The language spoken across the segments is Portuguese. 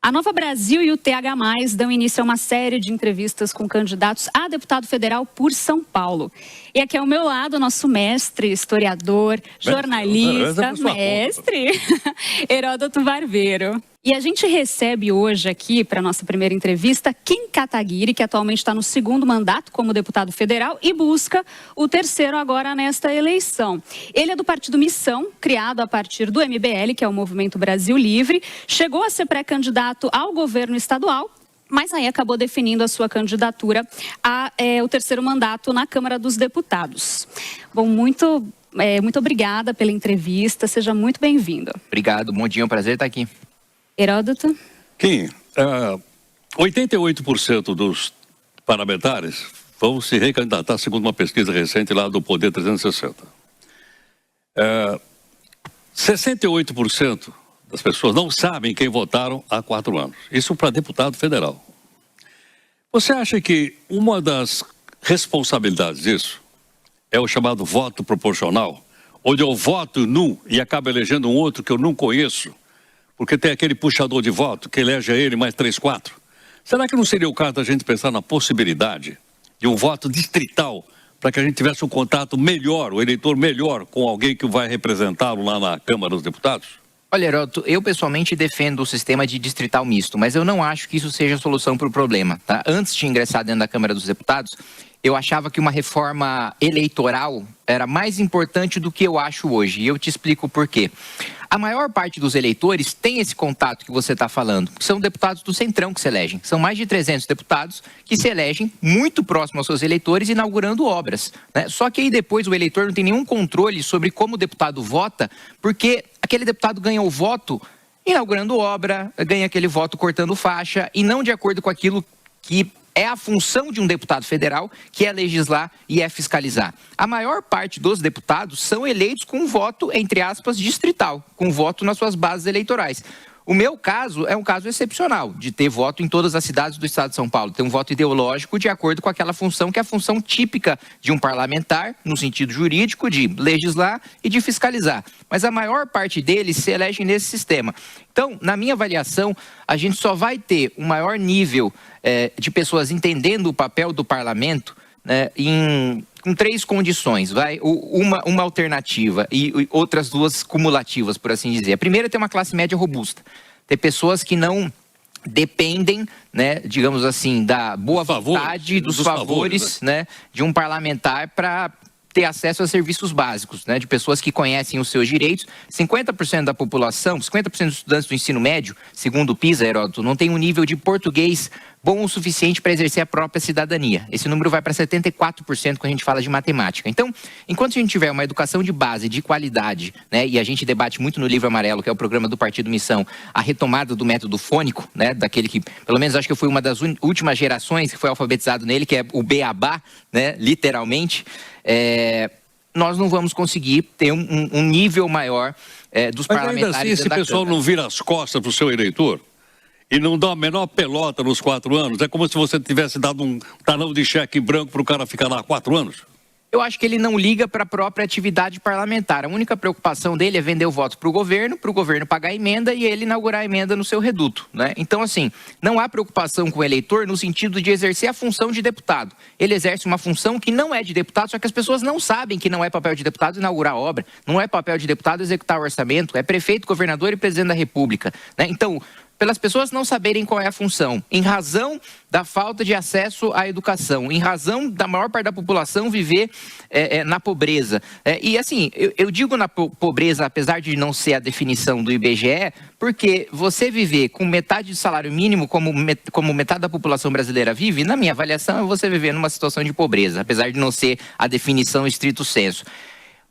A Nova Brasil e o TH+, dão início a uma série de entrevistas com candidatos a deputado federal por São Paulo. E aqui ao meu lado, nosso mestre, historiador, jornalista, mestre, Heródoto Barbeiro. E a gente recebe hoje aqui, para a nossa primeira entrevista, Kim Kataguiri, que atualmente está no segundo mandato como deputado federal e busca o terceiro agora nesta eleição. Ele é do partido Missão, criado a partir do MBL, que é o Movimento Brasil Livre, chegou a ser pré-candidato ao governo estadual, mas aí acabou definindo a sua candidatura ao terceiro mandato na Câmara dos Deputados. Bom, muito obrigada pela entrevista, seja muito bem-vindo. Obrigado, bom dia, é um prazer estar aqui. Heródoto? Kim, 88% dos parlamentares vão se recandidatar, segundo uma pesquisa recente lá do Poder 360. 68% das pessoas não sabem quem votaram há 4 anos. Isso para deputado federal. Você acha que uma das responsabilidades disso é o chamado voto proporcional, onde eu voto num e acabo elegendo um outro que eu não conheço, porque tem aquele puxador de voto que elege a ele mais 3, 4. Será que não seria o caso da gente pensar na possibilidade de um voto distrital para que a gente tivesse um contato melhor, o eleitor melhor com alguém que vai representá-lo lá na Câmara dos Deputados? Olha, Heródoto, eu pessoalmente defendo o sistema de distrital misto, mas eu não acho que isso seja a solução para o problema, tá? Antes de ingressar dentro da Câmara dos Deputados, eu achava que uma reforma eleitoral era mais importante do que eu acho hoje, e eu te explico por quê. A maior parte dos eleitores tem esse contato que você está falando, que são deputados do Centrão que se elegem. São mais de 300 deputados que se elegem muito próximo aos seus eleitores, inaugurando obras, né? Só que aí depois o eleitor não tem nenhum controle sobre como o deputado vota, porque aquele deputado ganha o voto inaugurando obra, ganha aquele voto cortando faixa, e não de acordo com aquilo que é a função de um deputado federal, que é legislar e é fiscalizar. A maior parte dos deputados são eleitos com voto, entre aspas, distrital, com voto nas suas bases eleitorais. O meu caso é um caso excepcional, de ter voto em todas as cidades do estado de São Paulo. Ter um voto ideológico de acordo com aquela função que é a função típica de um parlamentar, no sentido jurídico, de legislar e de fiscalizar. Mas a maior parte deles se elegem nesse sistema. Então, na minha avaliação, a gente só vai ter um maior nível de pessoas entendendo o papel do parlamento, né, com 3 condições, uma alternativa e outras 2 cumulativas, por assim dizer. A primeira é ter uma classe média robusta, ter pessoas que não dependem, né, digamos assim, da boa vontade, dos favores, né, de um parlamentar para ter acesso a serviços básicos, né, de pessoas que conhecem os seus direitos. 50% da população, 50% dos estudantes do ensino médio, segundo o PISA, Heródoto, não tem um nível de português bom o suficiente para exercer a própria cidadania. Esse número vai para 74% quando a gente fala de matemática. Então, enquanto a gente tiver uma educação de base, de qualidade, né, e a gente debate muito no Livro Amarelo, que é o programa do Partido Missão, a retomada do método fônico, né, daquele que, pelo menos acho que eu fui uma das últimas gerações que foi alfabetizado nele, que é o beabá, né, literalmente, nós não vamos conseguir ter um nível maior dos parlamentares. Mas ainda assim, esse pessoal não vira as costas para o seu eleitor e não dá a menor pelota nos 4 anos, é como se você tivesse dado um talão de cheque branco para o cara ficar lá 4 anos? Eu acho que ele não liga para a própria atividade parlamentar. A única preocupação dele é vender o voto para o governo pagar a emenda e ele inaugurar a emenda no seu reduto, né? Então, assim, não há preocupação com o eleitor no sentido de exercer a função de deputado. Ele exerce uma função que não é de deputado, só que as pessoas não sabem que não é papel de deputado inaugurar a obra, não é papel de deputado executar o orçamento, é prefeito, governador e presidente da República, né? Então, pelas pessoas não saberem qual é a função, em razão da falta de acesso à educação, em razão da maior parte da população viver na pobreza. E assim, eu digo na pobreza, apesar de não ser a definição do IBGE, porque você viver com metade do salário mínimo, como metade da população brasileira vive, na minha avaliação, é você viver numa situação de pobreza, apesar de não ser a definição estrito sensu.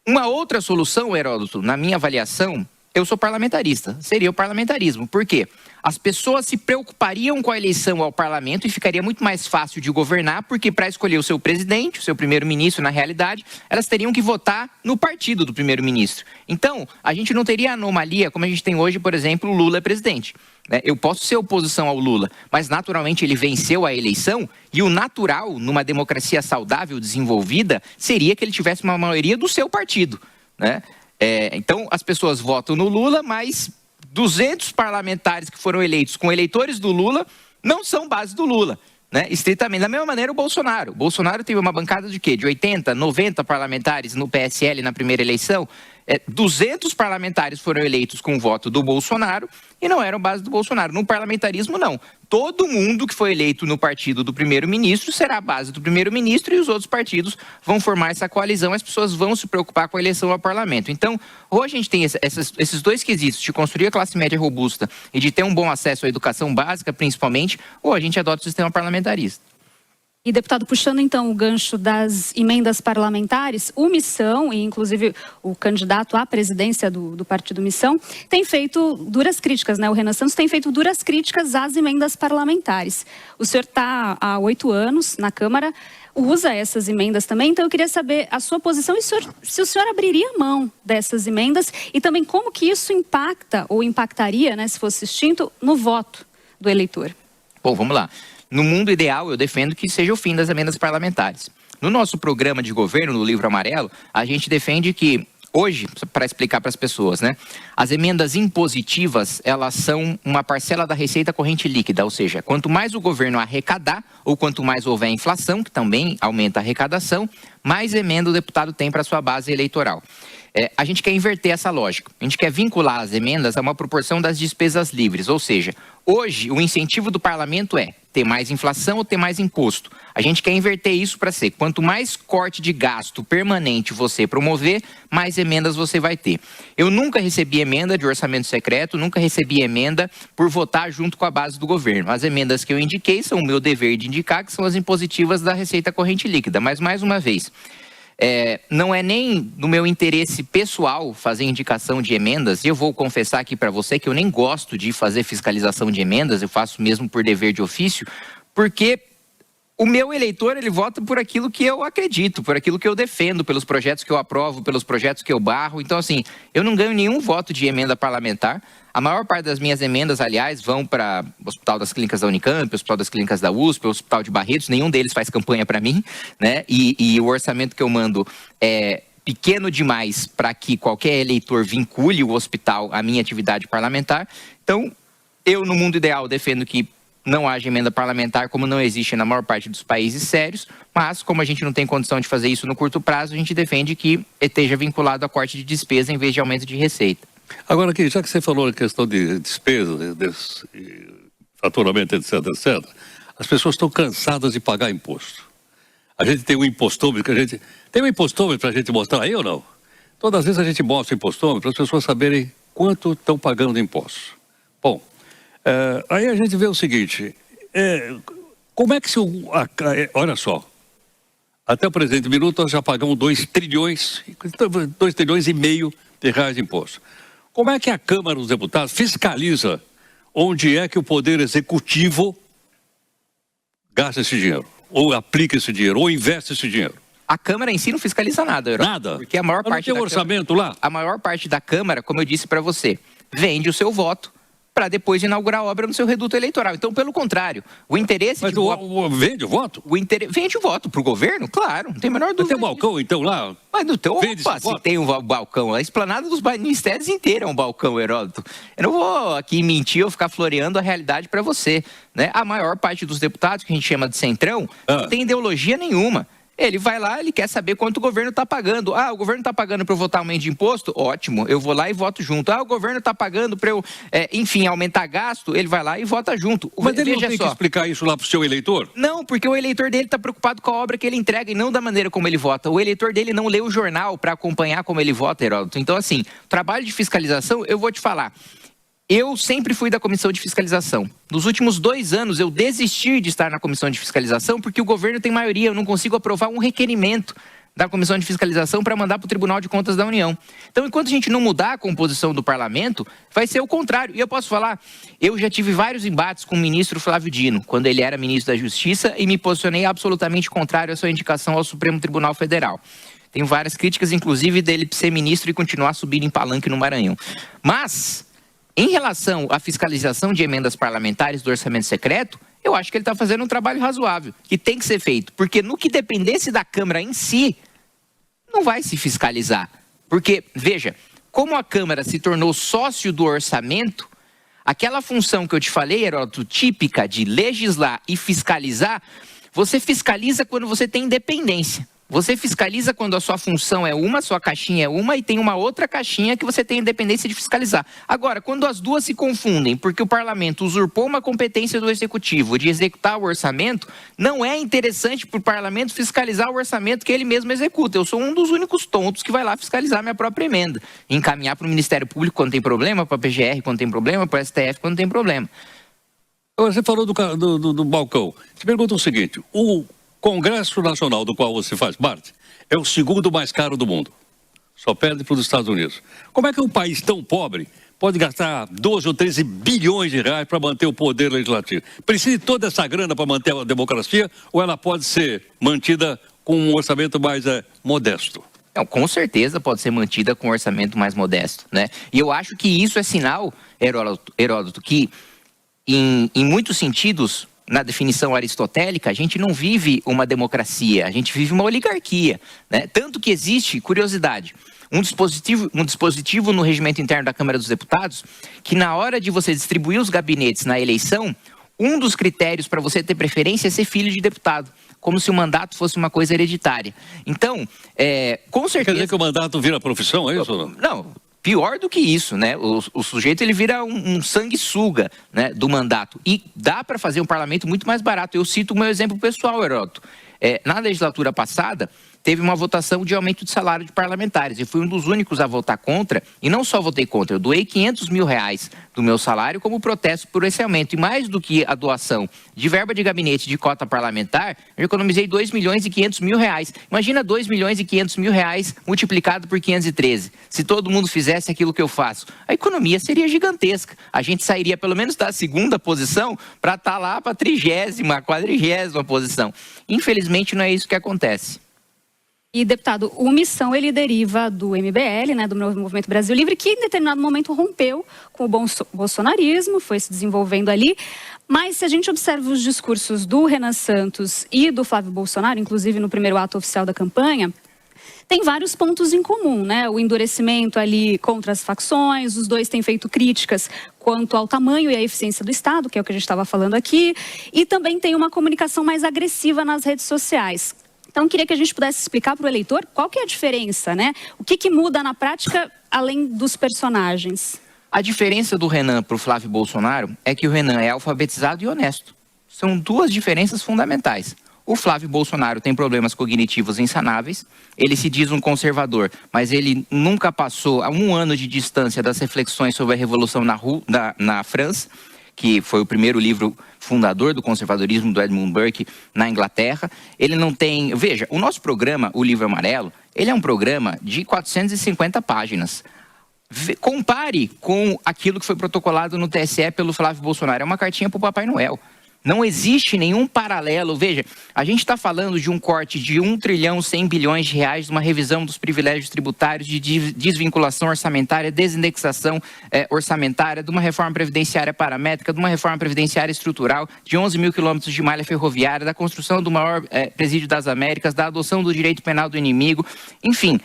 Uma outra solução, Heródoto, na minha avaliação, eu sou parlamentarista, seria o parlamentarismo. Por quê? As pessoas se preocupariam com a eleição ao parlamento e ficaria muito mais fácil de governar, porque para escolher o seu presidente, o seu primeiro-ministro, na realidade, elas teriam que votar no partido do primeiro-ministro. Então, a gente não teria anomalia como a gente tem hoje, por exemplo, o Lula é presidente. Eu posso ser oposição ao Lula, mas naturalmente ele venceu a eleição e o natural, numa democracia saudável, desenvolvida, seria que ele tivesse uma maioria do seu partido, né? Então, as pessoas votam no Lula, mas 200 parlamentares que foram eleitos com eleitores do Lula não são base do Lula, né? Estritamente. Da mesma maneira, o Bolsonaro. O Bolsonaro teve uma bancada de quê? De 80, 90 parlamentares no PSL na primeira eleição. 200 parlamentares foram eleitos com o voto do Bolsonaro e não eram base do Bolsonaro. No parlamentarismo, não. Todo mundo que foi eleito no partido do primeiro-ministro será a base do primeiro-ministro e os outros partidos vão formar essa coalizão. As pessoas vão se preocupar com a eleição ao parlamento. Então, ou a gente tem esses dois quesitos de construir a classe média robusta e de ter um bom acesso à educação básica, principalmente, ou a gente adota o sistema parlamentarista. E, deputado, puxando então o gancho das emendas parlamentares, o Missão, e inclusive o candidato à presidência do partido Missão, tem feito duras críticas, né? O Renan Santos tem feito duras críticas às emendas parlamentares. O senhor está há 8 anos na Câmara, usa essas emendas também, então eu queria saber a sua posição e se o senhor abriria mão dessas emendas e também como que isso impacta ou impactaria, né, se fosse extinto, no voto do eleitor. Bom, vamos lá. No mundo ideal, eu defendo que seja o fim das emendas parlamentares. No nosso programa de governo, no Livro Amarelo, a gente defende que, hoje, para explicar para as pessoas, né, as emendas impositivas, elas são uma parcela da receita corrente líquida, ou seja, quanto mais o governo arrecadar, ou quanto mais houver inflação, que também aumenta a arrecadação, mais emenda o deputado tem para a sua base eleitoral. A gente quer inverter essa lógica. A gente quer vincular as emendas a uma proporção das despesas livres. Ou seja, hoje o incentivo do parlamento é ter mais inflação ou ter mais imposto. A gente quer inverter isso para ser, quanto mais corte de gasto permanente você promover, mais emendas você vai ter. Eu nunca recebi emenda de orçamento secreto, nunca recebi emenda por votar junto com a base do governo. As emendas que eu indiquei são o meu dever de indicar, que são as impositivas da receita corrente líquida. Mas, mais uma vez, não é nem no meu interesse pessoal fazer indicação de emendas. Eu vou confessar aqui para você que eu nem gosto de fazer fiscalização de emendas, eu faço mesmo por dever de ofício, porque o meu eleitor, ele vota por aquilo que eu acredito, por aquilo que eu defendo, pelos projetos que eu aprovo, pelos projetos que eu barro. Então, assim, eu não ganho nenhum voto de emenda parlamentar. A maior parte das minhas emendas, aliás, vão para o Hospital das Clínicas da Unicamp, o Hospital das Clínicas da USP, o Hospital de Barretos. Nenhum deles faz campanha para mim, né? E o orçamento que eu mando é pequeno demais para que qualquer eleitor vincule o hospital à minha atividade parlamentar. Então, eu, no mundo ideal, defendo que não haja emenda parlamentar, como não existe na maior parte dos países sérios, mas como a gente não tem condição de fazer isso no curto prazo, a gente defende que esteja vinculado a corte de despesa em vez de aumento de receita. Agora aqui, já que você falou a questão de despesa, faturamento, etc, etc, as pessoas estão cansadas de pagar imposto. A gente tem um impostômetro, tem um impostômetro para a gente mostrar aí ou não? Todas as vezes a gente mostra o impostômetro para as pessoas saberem quanto estão pagando de impostos. Bom, aí a gente vê o seguinte, como é que olha só, até o presente minuto nós já pagamos 2 trilhões e meio de reais de imposto. Como é que a Câmara dos Deputados fiscaliza onde é que o Poder Executivo gasta esse dinheiro, ou aplica esse dinheiro, ou investe esse dinheiro? A Câmara em si não fiscaliza nada, Herói. Nada? Porque a maior parte tem orçamento lá? A maior parte da Câmara, como eu disse para você, vende o seu voto para depois inaugurar a obra no seu reduto eleitoral. Então, pelo contrário, o interesse... Mas vende o voto? Vende o voto para o governo, claro, não tem a menor dúvida. Mas tem um balcão, então, lá? Mas no teu, se tem um balcão, a esplanada dos ministérios inteira é um balcão, Heródoto. Eu não vou aqui mentir ou ficar floreando a realidade para você, né? A maior parte dos deputados, que a gente chama de centrão, não tem ideologia nenhuma. Ele vai lá, ele quer saber quanto o governo está pagando. Ah, o governo está pagando para eu votar aumento de imposto? Ótimo, eu vou lá e voto junto. Ah, o governo está pagando para eu, enfim, aumentar gasto? Ele vai lá e vota junto. Mas ele não tem que explicar isso lá para o seu eleitor? Não, porque o eleitor dele está preocupado com a obra que ele entrega e não da maneira como ele vota. O eleitor dele não lê o jornal para acompanhar como ele vota, Heródoto. Então, assim, trabalho de fiscalização, eu vou te falar. Eu sempre fui da comissão de fiscalização. Nos últimos 2 anos, eu desisti de estar na comissão de fiscalização porque o governo tem maioria. Eu não consigo aprovar um requerimento da comissão de fiscalização para mandar para o Tribunal de Contas da União. Então, enquanto a gente não mudar a composição do parlamento, vai ser o contrário. E eu posso falar, eu já tive vários embates com o ministro Flávio Dino, quando ele era ministro da Justiça, e me posicionei absolutamente contrário à sua indicação ao Supremo Tribunal Federal. Tenho várias críticas, inclusive, dele ser ministro e continuar subindo em palanque no Maranhão. Mas, em relação à fiscalização de emendas parlamentares do orçamento secreto, eu acho que ele está fazendo um trabalho razoável, que tem que ser feito. Porque no que dependesse da Câmara em si, não vai se fiscalizar. Porque, veja, como a Câmara se tornou sócio do orçamento, aquela função que eu te falei, Heródoto, típica de legislar e fiscalizar, você fiscaliza quando você tem independência. Você fiscaliza quando a sua função é uma, sua caixinha é uma, e tem uma outra caixinha que você tem independência de fiscalizar. Agora, quando as duas se confundem, porque o parlamento usurpou uma competência do executivo de executar o orçamento, não é interessante para o parlamento fiscalizar o orçamento que ele mesmo executa. Eu sou um dos únicos tontos que vai lá fiscalizar minha própria emenda. Encaminhar para o Ministério Público quando tem problema, para a PGR quando tem problema, para o STF quando tem problema. Você falou do balcão. Te pergunto o seguinte, o Congresso Nacional, do qual você faz parte, é o segundo mais caro do mundo. Só perde para os Estados Unidos. Como é que um país tão pobre pode gastar 12 ou 13 bilhões de reais para manter o poder legislativo? Precisa de toda essa grana para manter a democracia ou ela pode ser mantida com um orçamento mais modesto? Não, com certeza pode ser mantida com um orçamento mais modesto, né? E eu acho que isso é sinal, Heródoto, que em muitos sentidos, na definição aristotélica, a gente não vive uma democracia, a gente vive uma oligarquia, né? Tanto que existe, curiosidade, um dispositivo no regimento interno da Câmara dos Deputados, que na hora de você distribuir os gabinetes na eleição, um dos critérios para você ter preferência é ser filho de deputado, como se o mandato fosse uma coisa hereditária. Então, com certeza... Quer dizer que o mandato vira profissão, é isso ou não? Não. Pior do que isso, né? O sujeito ele vira um sanguessuga, né, do mandato. E dá para fazer um parlamento muito mais barato. Eu cito o meu exemplo pessoal, Heródoto. Na legislatura passada, teve uma votação de aumento de salário de parlamentares. Eu fui um dos únicos a votar contra, e não só votei contra, eu doei 500 mil reais do meu salário como protesto por esse aumento. E mais do que a doação de verba de gabinete de cota parlamentar, eu economizei 2 milhões e 500 mil reais. Imagina 2 milhões e 500 mil reais multiplicado por 513. Se todo mundo fizesse aquilo que eu faço, a economia seria gigantesca. A gente sairia pelo menos da segunda posição para estar lá para a 30ª, 40ª posição. Infelizmente não é isso que acontece. E, deputado, o Missão, ele deriva do MBL, né, do Movimento Brasil Livre, que em determinado momento rompeu com o bolsonarismo, foi se desenvolvendo ali. Mas se a gente observa os discursos do Renan Santos e do Flávio Bolsonaro, inclusive no primeiro ato oficial da campanha, tem vários pontos em comum, né? O endurecimento ali contra as facções, os dois têm feito críticas quanto ao tamanho e à eficiência do Estado, que é o que a gente estava falando aqui, e também tem uma comunicação mais agressiva nas redes sociais. Então, queria que a gente pudesse explicar para o eleitor qual que é a diferença, né? O que muda na prática, além dos personagens? A diferença do Renan para o Flávio Bolsonaro é que o Renan é alfabetizado e honesto. São duas diferenças fundamentais. O Flávio Bolsonaro tem problemas cognitivos insanáveis, ele se diz um conservador, mas ele nunca passou a 1 ano de distância das reflexões sobre a Revolução na França, que foi o primeiro livro fundador do conservadorismo do Edmund Burke na Inglaterra. Ele não tem... Veja, o nosso programa, o Livro Amarelo, ele é um programa de 450 páginas. Compare com aquilo que foi protocolado no TSE pelo Flávio Bolsonaro. É uma cartinha para o Papai Noel. Não existe nenhum paralelo. Veja, a gente está falando de um corte de 1 trilhão 100 bilhões de reais, de uma revisão dos privilégios tributários, de desvinculação orçamentária, desindexação orçamentária, de uma reforma previdenciária paramétrica, de uma reforma previdenciária estrutural, de 11 mil quilômetros de malha ferroviária, da construção do maior presídio das Américas, da adoção do direito penal do inimigo. Enfim,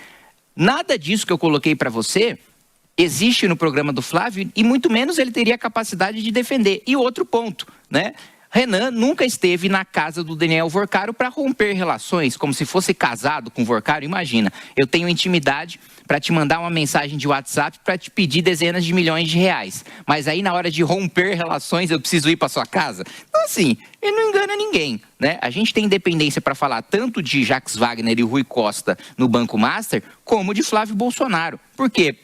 nada disso que eu coloquei para você existe no programa do Flávio e muito menos ele teria a capacidade de defender. E outro ponto, né? Renan nunca esteve na casa do Daniel Vorcaro para romper relações, como se fosse casado com o Vorcaro. Imagina, eu tenho intimidade para te mandar uma mensagem de WhatsApp para te pedir dezenas de milhões de reais. Mas aí na hora de romper relações eu preciso ir para sua casa? Então assim, ele não engana ninguém, né? A gente tem independência para falar tanto de Jacques Wagner e Rui Costa no Banco Master, como de Flávio Bolsonaro. Por quê?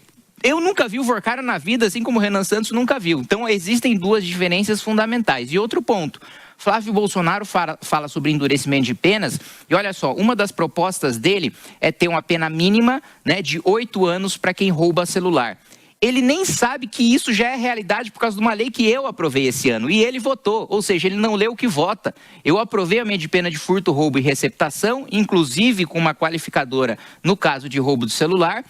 Eu nunca vi o Vorcaro na vida, assim como o Renan Santos nunca viu. Então, existem duas diferenças fundamentais. E outro ponto, Flávio Bolsonaro fala sobre endurecimento de penas, e olha só, uma das propostas dele é ter uma pena mínima, né, de 8 anos para quem rouba celular. Ele nem sabe que isso já é realidade por causa de uma lei que eu aprovei esse ano. E ele votou, ou seja, ele não leu o que vota. Eu aprovei a medida de pena de furto, roubo e receptação, inclusive com uma qualificadora no caso de roubo de celular.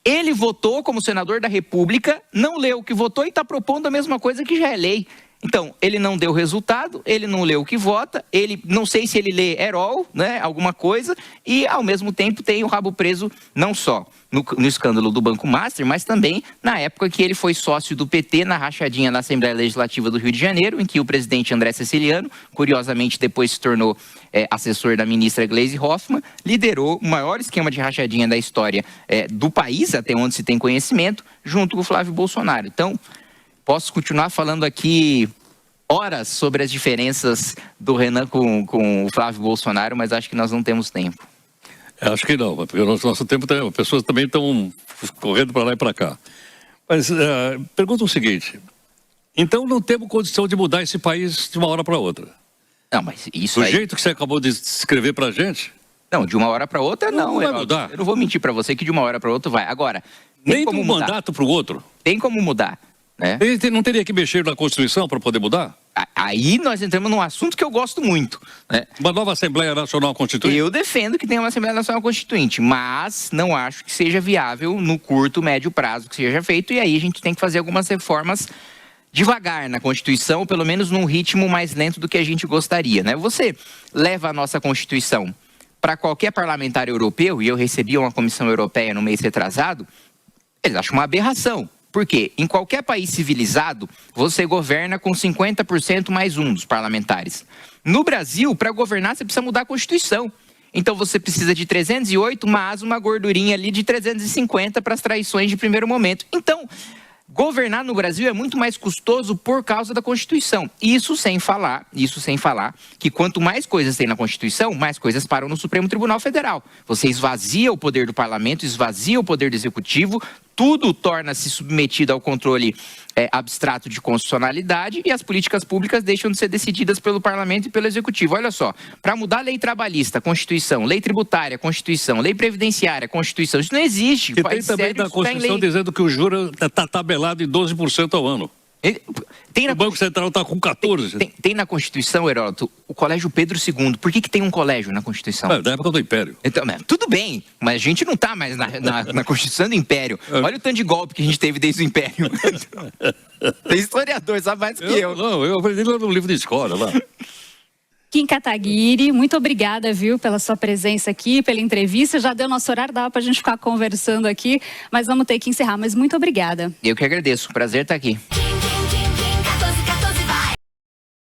Ele votou como senador da República, não leu o que votou e está propondo a mesma coisa que já é lei. Então, ele não deu resultado, ele não leu o que vota, ele não sei se ele lê Herol, né, alguma coisa, e ao mesmo tempo tem o rabo preso não só no escândalo do Banco Master, mas também na época que ele foi sócio do PT na rachadinha na Assembleia Legislativa do Rio de Janeiro, em que o presidente André Ceciliano, curiosamente depois se tornou assessor da ministra Gleisi Hoffmann, liderou o maior esquema de rachadinha da história do país, até onde se tem conhecimento, junto com o Flávio Bolsonaro. Então, posso continuar falando aqui horas sobre as diferenças do Renan com o Flávio Bolsonaro, mas acho que nós não temos tempo. Acho que não, porque o nosso tempo, as pessoas também estão correndo para lá e para cá. Mas pergunta o seguinte, então não temos condição de mudar esse país de uma hora para outra? Não, mas isso Do aí... jeito que você acabou de escrever para a gente? Não, de uma hora para outra não vai mudar. Eu não vou mentir para você que de uma hora para outra vai. Agora, nem de um mandato para o outro? Tem como mudar, né? Não teria que mexer na Constituição para poder mudar? Aí nós entramos num assunto que eu gosto muito, né? Uma nova Assembleia Nacional Constituinte? Eu defendo que tenha uma Assembleia Nacional Constituinte, mas não acho que seja viável no curto, médio prazo que seja feito, e aí a gente tem que fazer algumas reformas devagar na Constituição, ou pelo menos num ritmo mais lento do que a gente gostaria, né? Você leva a nossa Constituição para qualquer parlamentar europeu, e eu recebi uma comissão europeia no mês retrasado, eles acham uma aberração. Por quê? Em qualquer país civilizado, você governa com 50% mais um dos parlamentares. No Brasil, para governar, você precisa mudar a Constituição. Então você precisa de 308, mas uma gordurinha ali de 350 para as traições de primeiro momento. Então, governar no Brasil é muito mais custoso por causa da Constituição. Isso sem falar que quanto mais coisas tem na Constituição, mais coisas param no Supremo Tribunal Federal. Você esvazia o poder do parlamento, esvazia o poder do executivo, tudo torna-se submetido ao controle abstrato de constitucionalidade e as políticas públicas deixam de ser decididas pelo parlamento e pelo executivo. Olha só, para mudar a lei trabalhista, Constituição, lei tributária, Constituição, lei previdenciária, Constituição, isso não existe. E tem também na Constituição dizendo que o juro está tabelado em 12% ao ano. O Banco Central está com 14%. Tem na Constituição, Heródoto, o Colégio Pedro II. Por que tem um colégio na Constituição? Da época do Império. Então, tudo bem, mas a gente não está mais na Constituição do Império. Olha o tanto de golpe que a gente teve desde o Império. Tem historiador, sabe mais que eu. Não, eu aprendi lá no livro de escola. Lá. Kim Kataguiri, muito obrigada, viu, pela sua presença aqui, pela entrevista. Já deu nosso horário, dava pra gente ficar conversando aqui, mas vamos ter que encerrar. Mas muito obrigada. Eu que agradeço, prazer estar aqui.